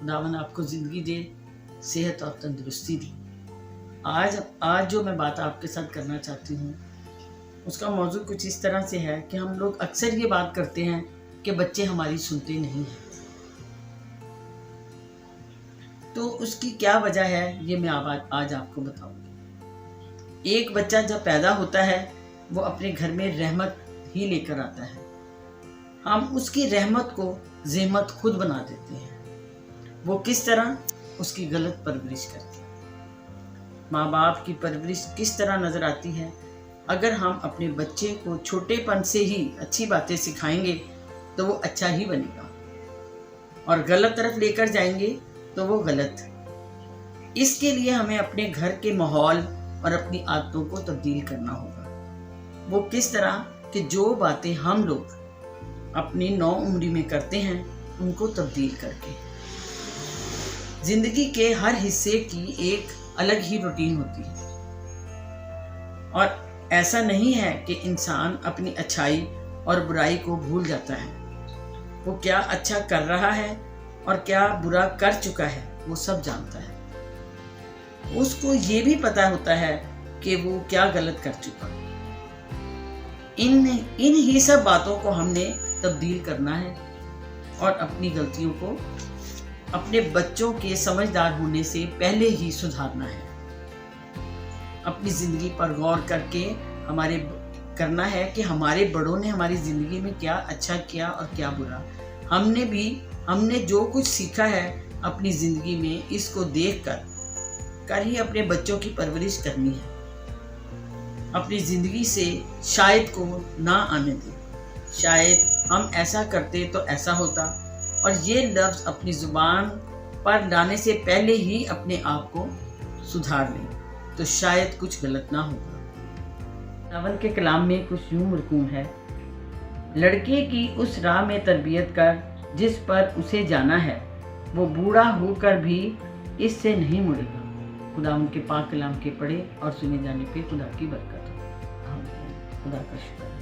खुदावन आपको ज़िंदगी दे, सेहत और तंदुरुस्ती दे। आज जो मैं बात आपके साथ करना चाहती हूँ उसका मौजू कुछ इस तरह से है कि हम लोग अक्सर ये बात करते हैं कि बच्चे हमारी सुनते नहीं हैं। तो उसकी क्या वजह है ये मैं आज आपको बताऊंगी। एक बच्चा जब पैदा होता है वो अपने घर में रहमत ही लेकर आता है। हम उसकी रहमत को ज़हमत खुद बना देते हैं। वो किस तरह? उसकी गलत परवरिश करके। माँ बाप की परवरिश किस तरह नज़र आती है? अगर हम अपने बच्चे को छोटेपन से ही अच्छी बातें सिखाएंगे तो वो अच्छा ही बनेगा, और गलत तरफ लेकर जाएंगे तो वो गलत। इसके लिए हमें अपने घर के माहौल और अपनी आदतों को तब्दील करना होगा। वो किस तरह कि जो बातें हम लोग अपनी नौ उम्री में करते हैं उनको तब्दील करके। जिंदगी के हर हिस्से की एक अलग ही रूटीन होती है, और ऐसा नहीं है कि इंसान अपनी अच्छाई और बुराई को भूल जाता है। वो क्या अच्छा कर रहा है और क्या बुरा कर चुका है वो सब जानता है। उसको ये भी पता होता है कि वो क्या गलत कर चुका। इन ही सब बातों को हमने तब्दील करना है और अपनी गलतियों को अपने बच्चों के समझदार होने से पहले ही सुधारना है। अपनी ज़िंदगी पर गौर करके करना है कि हमारे बड़ों ने हमारी ज़िंदगी में क्या अच्छा किया और क्या बुरा। हमने जो कुछ सीखा है अपनी ज़िंदगी में, इसको देख कर ही अपने बच्चों की परवरिश करनी है। अपनी ज़िंदगी से शायद को ना आने दें। शायद हम ऐसा करते तो ऐसा होता, और ये लफ्ज़ अपनी ज़ुबान पर लाने से पहले ही अपने आप को सुधार लें तो शायद कुछ गलत ना होगा। रावल के कलाम में कुछ यूं मरकूम है, लड़के की उस राह में तरबियत कर जिस पर उसे जाना है, वो बूढ़ा होकर भी इससे नहीं मुड़ेगा। खुदा उनके पाक कलाम के पढ़े और सुने जाने पे खुदा की बरकत हो। खुदा का शुक्र।